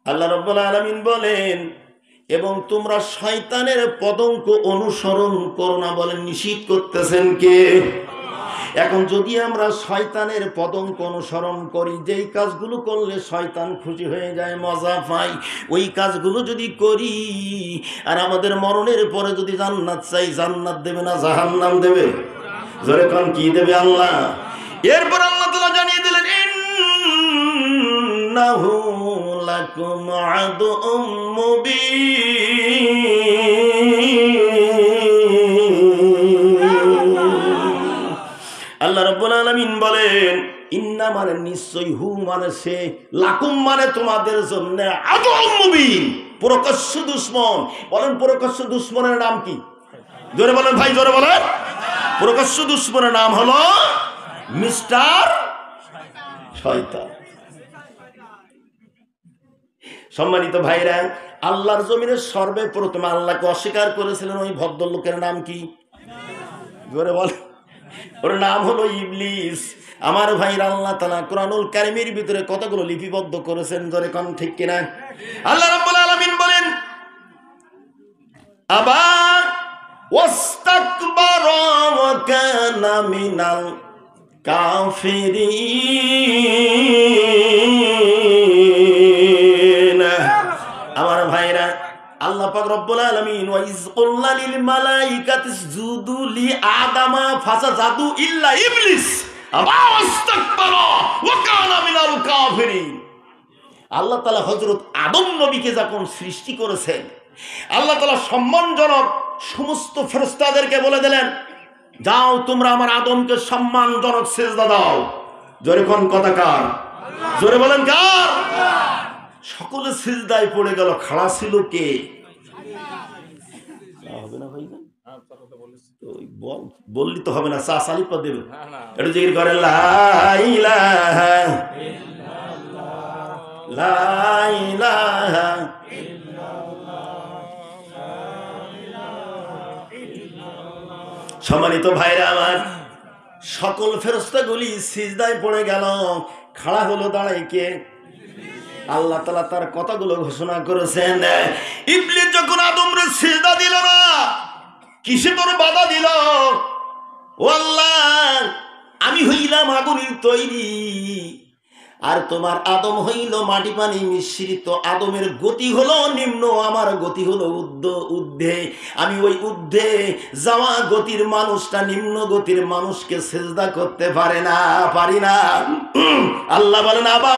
আল্লাহ রাব্বুল আলামিন বলেন, এবং তোমরা শয়তানের পদঙ্ক অনুসরণ করো না। বলেন, নিষিদ্ধ করতেছেন কে? এখন যদি আমরা শয়তানের পদঙ্ক অনুসরণ করি, যেই কাজগুলো করলে শয়তান খুশি হয়ে যায়, মজা পায়, ওই কাজগুলো যদি করি, আর আমাদের মরণের পরে যদি জান্নাত চাই, জান্নাত দেবে না জাহান্নাম দেবে? জোরে কোন কি দেবে আল্লাহ? এরপর আল্লাহ তাআলা জানিয়ে দিলেন, ইন্নাহু লাকুম আদুউম মুবিন। আল্লাহ রাব্বুল আলামিন বলেন, ইন্না মানে নিশ্চয়, হু মানে সে, লাকুম মানে তোমাদের জন্য, আদুউম মুবিন প্রকাশ্য দুশমন। বলেন, প্রকাশ্য দুশমনের নাম কি? জোরে বলেন ভাই, জোরে বলেন। প্রকাশ্য দুশমনের নাম হলো মিস্টার শয়তান। সম্মানিত ভাইরা, আল্লাহর জমিনের সর্বপ্রথম আল্লাহকে অস্বীকার করেছিলেন ওই ভদ্রলোকের নাম কি? জোরে বলেন। ওর নাম হলো ইবলিস। আমার ভাইরা, আল্লাহ তাআলা কোরআনুল কারীমের ভিতরে কতগুলো লিপিবদ্ধ করেছেন, জোরে কোন ঠিক কিনা? আল্লাহ রাব্বুল আলামিন বলেন, আবার ওয়াস্তাকবারা ওয়া কানা মিনাল কাফিরিন। আমার ভাইরা, আল্লাহ পাক রব্বুল আলামিন, ওয়া ইয কুলনা লিল মালাইকাতি ইসজুদু লি আদামা ফাসাজাদু ইল্লা ইবলিস আবা ওয়াস্তাকবারা ওয়া কানা মিনাল কাফিরিন। আল্লাহ তাআলা হযরত আদম নবীকে যখন সৃষ্টি করেছেন, আল্লাহ তাআলা সম্মানজনক সমস্ত ফেরেশতাদেরকে বলে দিলেন, যাও তোমরা আমার আদমকে সম্মানজনক সিজদা দাও। জোরে কোন কথা কার? জোরে বলেন কার? সকলে সিজদায় পড়ে গেল। খাড়া ছিল কে? হবে না ভাই, বললি তো হবে না, চা সালিপ দেবে। একটু জিকির করেন, লা ইলাহা ইল্লাল্লাহ, লা ইলাহা ইল্লাল্লাহ। সম্মানিত ভাইরা আমার, সকল ফেরেশতাগুলি সিজদায় পড়ে গেল। খাড়া হলো, দাঁড়ায় কে? আল্লাহ তাআলা তার কথাগুলো ঘোষণা করেছেন। ইবলিস যখন আদমরে সিজদা দিল না, কিসে তোর বাধা দিল? ও আল্লাহ, আমি হইলাম আগুনের তৈরি, আর তোমার আদম হইল মাটি পানি মিশ্রিত। আদমের গতি হলো নিম্ন, আমার গতি হলো ঊর্ধ্বে। আমি ওই ঊর্ধ্বে যাওয়া গতির মানুষটা নিম্ন গতির মানুষকে সিজদা করতে পারি না। আল্লাহ বলেন, আবার